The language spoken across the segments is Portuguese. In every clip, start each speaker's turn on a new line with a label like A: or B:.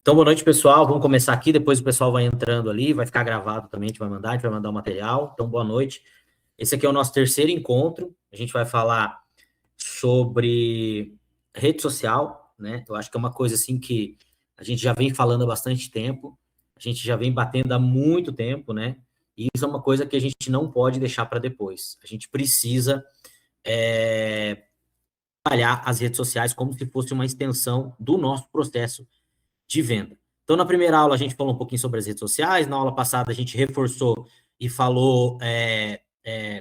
A: Então, boa noite, pessoal. Vamos começar aqui, depois o pessoal vai entrando ali, vai ficar gravado também, a gente vai mandar o material. Então, boa noite. Esse aqui é o nosso terceiro encontro. A gente vai falar sobre rede social, né? Eu acho que é uma coisa assim que a gente já vem falando há bastante tempo, a gente já vem batendo há muito tempo, né? E isso é uma coisa que a gente não pode deixar para depois. A gente precisa trabalhar as redes sociais como se fosse uma extensão do nosso processo de venda. Então, na primeira aula, a gente falou um pouquinho sobre as redes sociais, na aula passada, a gente reforçou e falou,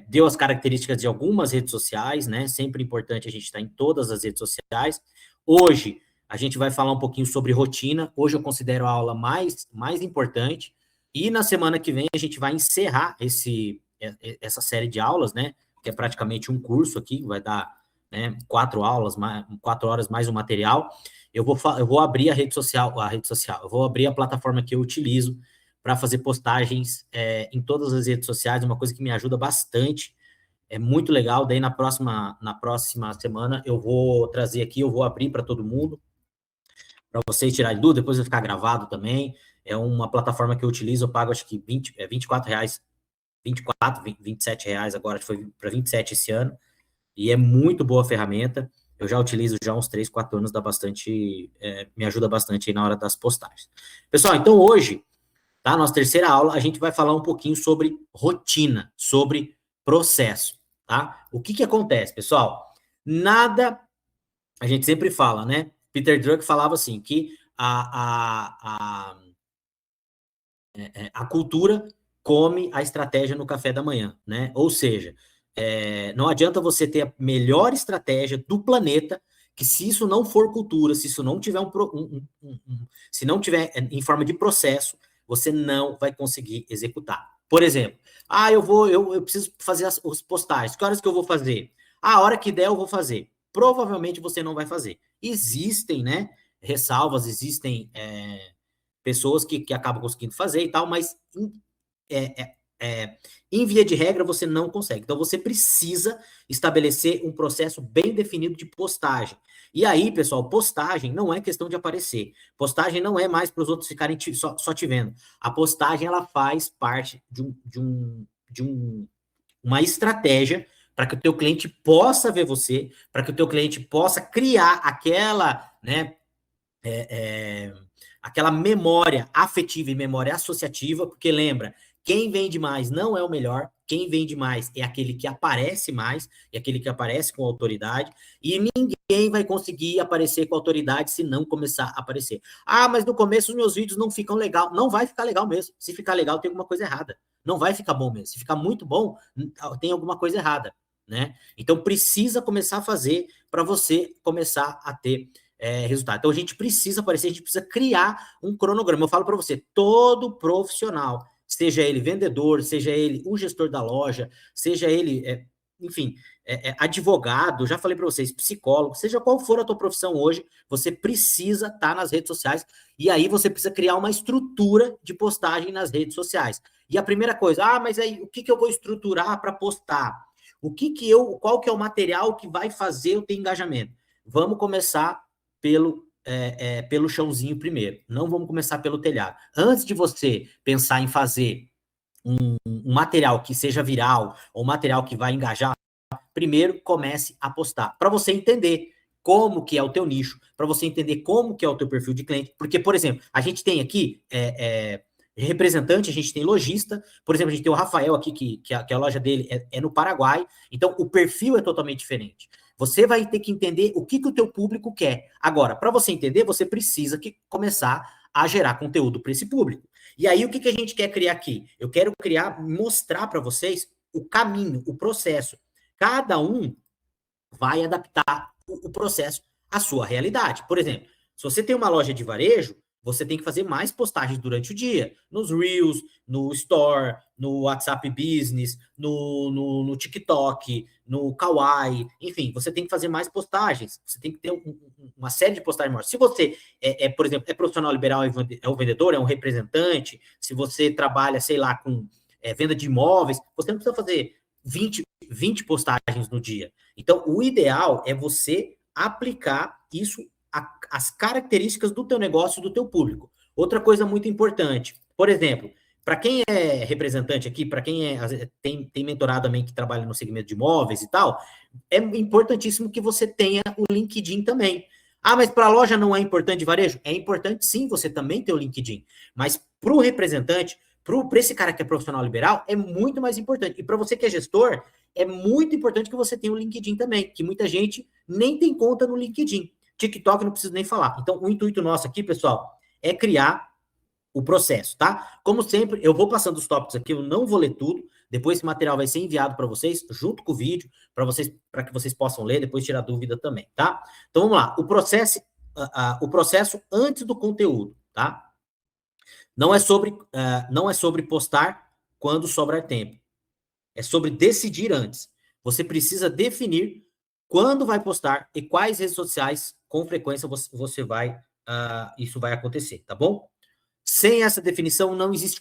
A: deu as características de algumas redes sociais, né? Sempre importante a gente estar em todas as redes sociais. Hoje, a gente vai falar um pouquinho sobre rotina. Hoje eu considero a aula mais importante. E na semana que vem, a gente vai encerrar essa série de aulas, né? Que é praticamente um curso aqui, vai dar, né, 4 horas mais o material. Eu vou abrir eu vou abrir a plataforma que eu utilizo para fazer postagens em todas as redes sociais, uma coisa que me ajuda bastante, é muito legal. Daí na próxima semana eu vou trazer aqui, eu vou abrir para todo mundo, para vocês tirarem dúvida, depois vai ficar gravado também. É uma plataforma que eu utilizo, eu pago acho que R$ 24, 24, R$ 27 agora, acho que foi para 27 esse ano. E é muito boa a ferramenta. Eu já utilizo já uns 3, 4 anos, me ajuda bastante aí na hora das postagens. Pessoal, então hoje, tá? Nossa terceira aula, a gente vai falar um pouquinho sobre rotina, sobre processo, tá? O que acontece, pessoal? A gente sempre fala, né? Peter Drucker falava assim, que a cultura come a estratégia no café da manhã, né? Ou seja, não adianta você ter a melhor estratégia do planeta, que se isso não for cultura, se isso não tiver se não tiver em forma de processo, você não vai conseguir executar. Por exemplo, eu preciso fazer as postagens. Que horas que eu vou fazer? A hora que der eu vou fazer. Provavelmente você não vai fazer. Existem, né? Ressalvas, existem pessoas que acabam conseguindo fazer e tal, mas é, é, em via de regra você não consegue. Então você precisa estabelecer um processo bem definido de postagem. E aí, pessoal, postagem não é questão de aparecer. Postagem não é mais para os outros ficarem só te vendo. A postagem ela faz parte uma estratégia para que o teu cliente possa ver você, para que o teu cliente possa criar aquela, né, aquela memória afetiva e memória associativa, porque lembra, quem vende mais não é o melhor, quem vende mais é aquele que aparece mais, é aquele que aparece com autoridade, e ninguém vai conseguir aparecer com autoridade se não começar a aparecer. Ah, mas no começo os meus vídeos não ficam legal. Não vai ficar legal mesmo. Se ficar legal, tem alguma coisa errada. Não vai ficar bom mesmo. Se ficar muito bom, tem alguma coisa errada, né? Então precisa começar a fazer para você começar a ter resultado. Então a gente precisa aparecer, a gente precisa criar um cronograma. Eu falo para você, todo profissional, seja ele vendedor, seja ele o gestor da loja, seja ele, enfim, advogado, já falei para vocês, psicólogo, seja qual for a tua profissão hoje, você precisa estar nas redes sociais e aí você precisa criar uma estrutura de postagem nas redes sociais. E a primeira coisa, mas aí o que eu vou estruturar para postar? Qual que é o material que vai fazer eu ter engajamento? Vamos começar pelo chãozinho primeiro. Não vamos começar pelo telhado. Antes de você pensar em fazer um material que seja viral ou material que vai engajar, primeiro comece a postar. Para você entender como que é o teu nicho, para você entender como que é o teu perfil de cliente. Porque, por exemplo, a gente tem aqui representante, a gente tem lojista, por exemplo, a gente tem o Rafael aqui, que a loja dele é no Paraguai, então o perfil é totalmente diferente. Você vai ter que entender o que o teu público quer. Agora, para você entender, você precisa começar a gerar conteúdo para esse público. E aí, o que a gente quer criar aqui? Eu quero mostrar para vocês o caminho, o processo. Cada um vai adaptar o processo à sua realidade. Por exemplo, se você tem uma loja de varejo, você tem que fazer mais postagens durante o dia, nos Reels, no Store, no WhatsApp Business, no TikTok, no Kawaii, enfim, você tem que fazer mais postagens, você tem que ter uma série de postagens maiores. Se você, por exemplo, é profissional liberal, é um vendedor, é um representante, se você trabalha, sei lá, com venda de imóveis, você não precisa fazer 20 postagens no dia. Então, o ideal é você aplicar isso as características do teu negócio e do teu público. Outra coisa muito importante, por exemplo, para quem é representante aqui, para quem tem mentorado também que trabalha no segmento de imóveis e tal, é importantíssimo que você tenha o LinkedIn também. Ah, mas para a loja não é importante de varejo? É importante sim você também ter o LinkedIn, mas para o representante, para esse cara que é profissional liberal, é muito mais importante. E para você que é gestor, é muito importante que você tenha o LinkedIn também, que muita gente nem tem conta no LinkedIn. TikTok não preciso nem falar. Então, o intuito nosso aqui, pessoal, é criar o processo, tá? Como sempre, eu vou passando os tópicos aqui, eu não vou ler tudo. Depois esse material vai ser enviado para vocês, junto com o vídeo, para que vocês possam ler, depois tirar dúvida também, tá? Então vamos lá. O processo antes do conteúdo, tá? Não é sobre postar quando sobrar tempo. É sobre decidir antes. Você precisa definir quando vai postar e quais redes sociais com frequência você vai, isso vai acontecer, tá bom? Sem essa definição não existe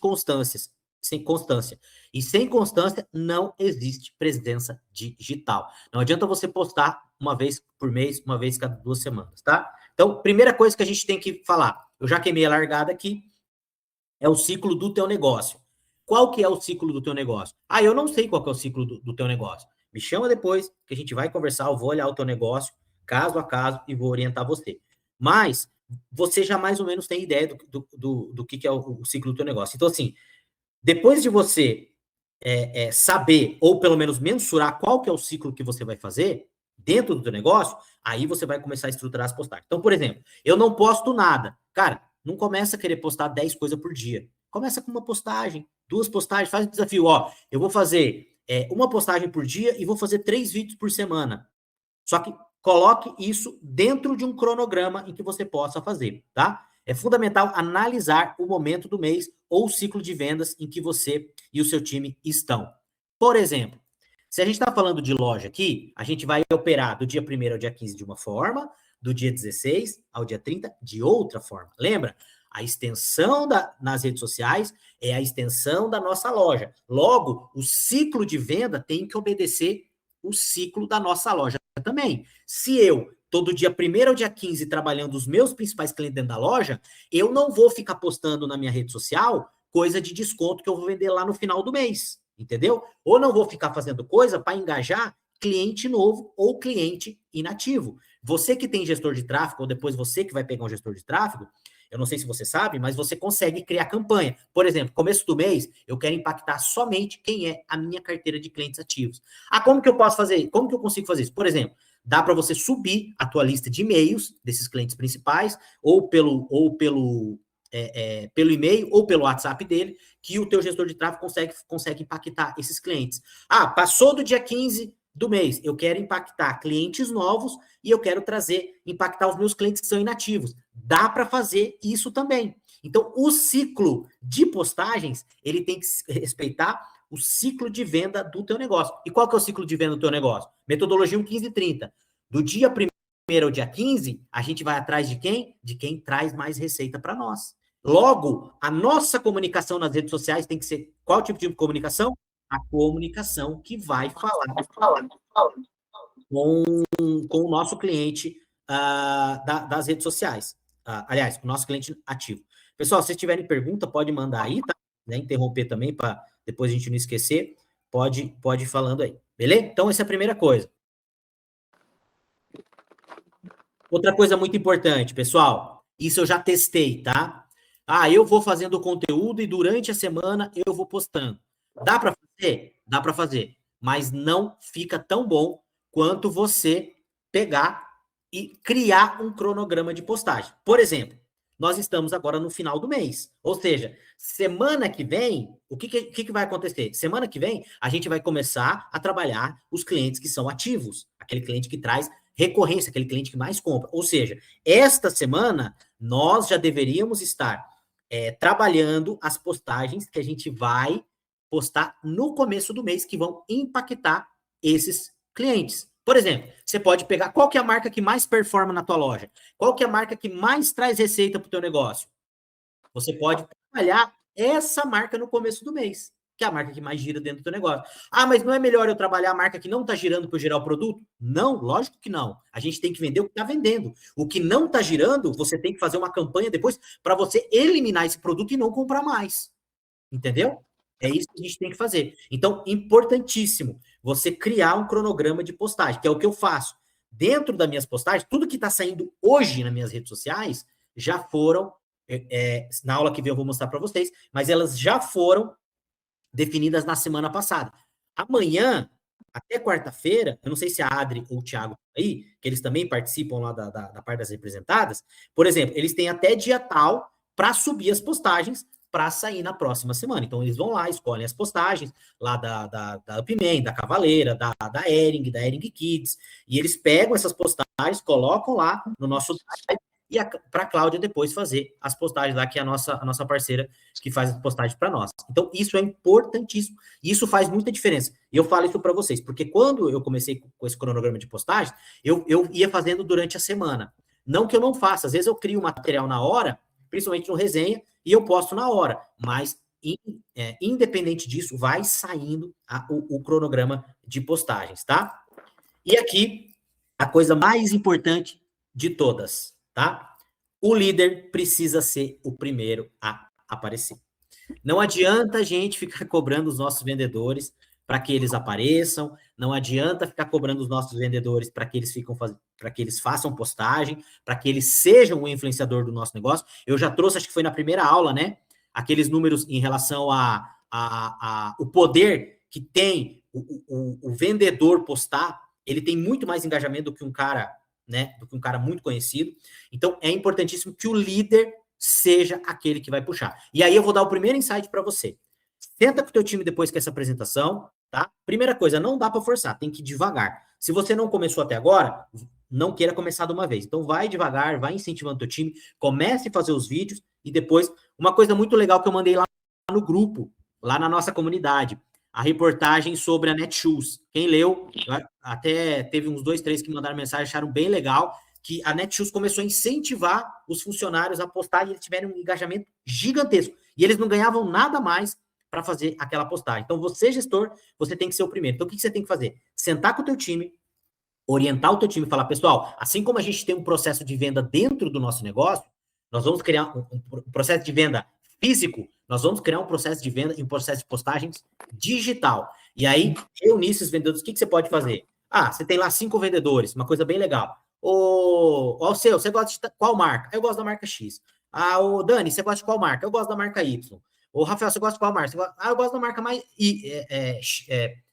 A: sem constância. E sem constância não existe presença digital. Não adianta você postar uma vez por mês, uma vez cada 2 semanas, tá? Então, primeira coisa que a gente tem que falar, eu já queimei a largada aqui, é o ciclo do teu negócio. Qual que é o ciclo do teu negócio? Ah, eu não sei qual que é o ciclo do teu negócio. Me chama depois, que a gente vai conversar, eu vou olhar o teu negócio, caso a caso, e vou orientar você. Mas, você já mais ou menos tem ideia do que é o ciclo do teu negócio. Então, assim, depois de você saber, ou pelo menos mensurar qual que é o ciclo que você vai fazer dentro do teu negócio, aí você vai começar a estruturar as postagens. Então, por exemplo, eu não posto nada. Cara, não começa a querer postar 10 coisas por dia. Começa com uma postagem, 2 postagens, faz um desafio. Ó, eu vou fazer uma postagem por dia e vou fazer 3 vídeos por semana. Só que coloque isso dentro de um cronograma em que você possa fazer, tá? É fundamental analisar o momento do mês ou o ciclo de vendas em que você e o seu time estão. Por exemplo, se a gente está falando de loja aqui, a gente vai operar do dia 1º ao dia 15 de uma forma, do dia 16 ao dia 30 de outra forma. Lembra? A extensão nas redes sociais é a extensão da nossa loja. Logo, o ciclo de venda tem que obedecer o ciclo da nossa loja também. Se eu, todo dia 1º ao dia 15, trabalhando os meus principais clientes dentro da loja, eu não vou ficar postando na minha rede social coisa de desconto que eu vou vender lá no final do mês, entendeu? Ou não vou ficar fazendo coisa para engajar cliente novo ou cliente inativo. Você que tem gestor de tráfego, ou depois você que vai pegar um gestor de tráfego, eu não sei se você sabe, mas você consegue criar campanha. Por exemplo, começo do mês, eu quero impactar somente quem é a minha carteira de clientes ativos. Ah, como que eu posso fazer? Como que eu consigo fazer isso? Por exemplo, dá para você subir a tua lista de e-mails desses clientes principais, ou pelo e-mail, ou pelo WhatsApp dele, que o teu gestor de tráfego consegue impactar esses clientes. Ah, passou do dia 15 do mês, eu quero impactar clientes novos e eu quero impactar os meus clientes que são inativos. Dá para fazer isso também. Então, o ciclo de postagens, ele tem que respeitar o ciclo de venda do teu negócio. E qual que é o ciclo de venda do teu negócio? Metodologia 15/30. Do dia 1º ao dia 15, a gente vai atrás de quem? De quem traz mais receita para nós. Logo, a nossa comunicação nas redes sociais tem que ser qual tipo de comunicação? A comunicação que vai falar com o nosso cliente das redes sociais. Aliás, com o nosso cliente ativo. Pessoal, se tiverem pergunta, pode mandar aí, tá? Né? Interromper também, para depois a gente não esquecer. Pode ir falando aí. Beleza? Então, essa é a primeira coisa. Outra coisa muito importante, pessoal. Isso eu já testei, tá? Eu vou fazendo conteúdo e durante a semana eu vou postando. Dá para fazer? Dá para fazer. Mas não fica tão bom quanto você pegar e criar um cronograma de postagem. Por exemplo, nós estamos agora no final do mês. Ou seja, semana que vem, o que vai acontecer? Semana que vem, a gente vai começar a trabalhar os clientes que são ativos. Aquele cliente que traz recorrência, aquele cliente que mais compra. Ou seja, esta semana, nós já deveríamos estar trabalhando as postagens que a gente vai postar no começo do mês, que vão impactar esses clientes. Por exemplo, você pode pegar qual que é a marca que mais performa na tua loja? Qual que é a marca que mais traz receita para o teu negócio? Você pode trabalhar essa marca no começo do mês. que é a marca que mais gira dentro do negócio. Ah, mas não é melhor eu trabalhar a marca que não está girando para gerar o produto? Não, lógico que não. A gente tem que vender o que está vendendo. O que não está girando, você tem que fazer uma campanha depois para você eliminar esse produto e não comprar mais. Entendeu? É isso que a gente tem que fazer. Então, importantíssimo você criar um cronograma de postagem, que é o que eu faço. Dentro das minhas postagens, tudo que está saindo hoje nas minhas redes sociais já foram, na aula que vem eu vou mostrar para vocês, mas elas já foram definidas na semana passada. Amanhã, até quarta-feira, eu não sei se a Adri ou o Thiago aí, que eles também participam lá da parte das representadas, por exemplo, eles têm até dia tal para subir as postagens para sair na próxima semana. Então, eles vão lá, escolhem as postagens lá da Upman, da Cavaleira, da Ering Kids, e eles pegam essas postagens, colocam lá no nosso site, e para a Cláudia depois fazer as postagens lá, que é a nossa parceira que faz as postagens para nós. Então, isso é importantíssimo. E isso faz muita diferença. E eu falo isso para vocês, porque quando eu comecei com esse cronograma de postagem, eu ia fazendo durante a semana. Não que eu não faça, às vezes eu crio material na hora, principalmente no resenha, e eu posto na hora. Mas, independente disso, vai saindo o cronograma de postagens, tá? E aqui, a coisa mais importante de todas, tá? O líder precisa ser o primeiro a aparecer. Não adianta a gente ficar cobrando os nossos vendedores para que eles apareçam, não adianta ficar cobrando os nossos vendedores para que eles façam postagem, para que eles sejam o influenciador do nosso negócio. Eu já trouxe, acho que foi na primeira aula, né? Aqueles números em relação o poder que tem o vendedor postar, ele tem muito mais engajamento do que um cara, né? Do que um cara muito conhecido. Então, é importantíssimo que o líder seja aquele que vai puxar. E aí eu vou dar o primeiro insight para você. Senta com o teu time depois que essa apresentação, tá? Primeira coisa, não dá para forçar, tem que ir devagar. Se você não começou até agora, não queira começar de uma vez. Então vai devagar, vai incentivando o teu time, comece a fazer os vídeos e depois, uma coisa muito legal que eu mandei lá no grupo, lá na nossa comunidade, a reportagem sobre a Netshoes. Quem leu, até teve uns 2, 3 que mandaram mensagem, acharam bem legal, que a Netshoes começou a incentivar os funcionários a postar e eles tiveram um engajamento gigantesco. E eles não ganhavam nada mais para fazer aquela postagem. Então, você, gestor, você tem que ser o primeiro. Então, o que você tem que fazer? Sentar com o teu time, orientar o teu time e falar, pessoal, assim como a gente tem um processo de venda dentro do nosso negócio, nós vamos criar um processo de venda físico, nós vamos criar um processo de venda e um processo de postagens digital. E aí, reunir esses vendedores, o que você pode fazer? Ah, você tem lá 5 vendedores, uma coisa bem legal. Você gosta de qual marca? Eu gosto da marca X. O Dani, você gosta de qual marca? Eu gosto da marca Y. Rafael, você gosta de qual marca? Eu gosto da marca mais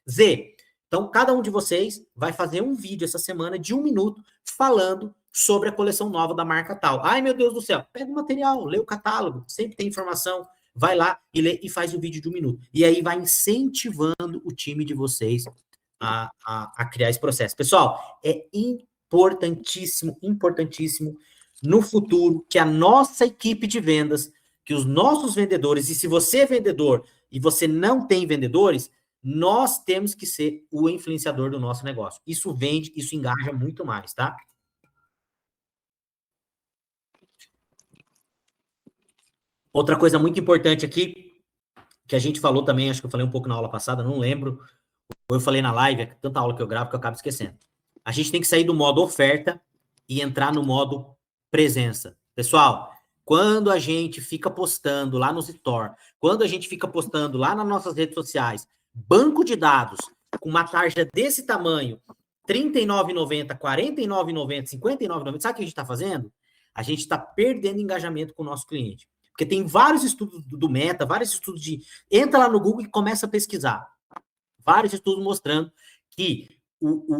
A: Z. Então, cada um de vocês vai fazer um vídeo essa semana de 1 minuto falando sobre a coleção nova da marca tal. Ai, meu Deus do céu. Pega o material, lê o catálogo, sempre tem informação. Vai lá e lê e faz o vídeo de 1 minuto. E aí vai incentivando o time de vocês a criar esse processo. Pessoal, é importantíssimo no futuro que a nossa equipe de vendas, que os nossos vendedores, e se você é vendedor e você não tem vendedores, nós temos que ser o influenciador do nosso negócio. Isso vende, isso engaja muito mais, tá? Outra coisa muito importante aqui, que a gente falou também, acho que eu falei um pouco na aula passada, não lembro, ou eu falei na live, é tanta aula que eu gravo que eu acabo esquecendo. A gente tem que sair do modo oferta e entrar no modo presença. Pessoal, quando a gente fica postando lá nos store, quando a gente fica postando lá nas nossas redes sociais, banco de dados com uma tarja desse tamanho, R$ 39,90, R$ 49,90, R$ 59,90, sabe o que a gente está fazendo? A gente está perdendo engajamento com o nosso cliente. Porque tem vários estudos do Meta, vários estudos de... Entra lá no Google e começa a pesquisar. Vários estudos mostrando que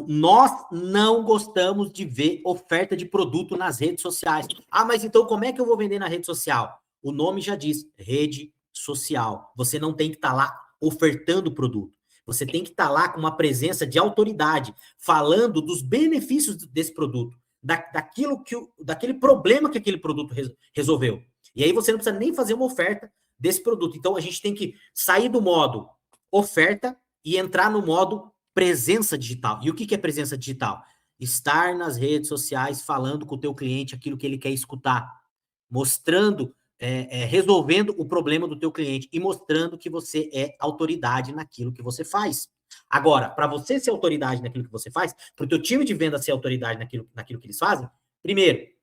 A: nós não gostamos de ver oferta de produto nas redes sociais. Ah, mas então como é que eu vou vender na rede social? O nome já diz, rede social. Você não tem que estar lá ofertando produto. Você tem que estar lá com uma presença de autoridade, falando dos benefícios desse produto, daquele problema que aquele produto resolveu. E aí você não precisa nem fazer uma oferta desse produto. Então a gente tem que sair do modo oferta e entrar no modo presença digital. E o que é presença digital? Estar nas redes sociais falando com o teu cliente aquilo que ele quer escutar, mostrando resolvendo o problema do teu cliente e mostrando que você é autoridade naquilo que você faz. Agora, para você ser autoridade naquilo que você faz, para o teu time de venda ser autoridade naquilo que eles fazem, primeiro,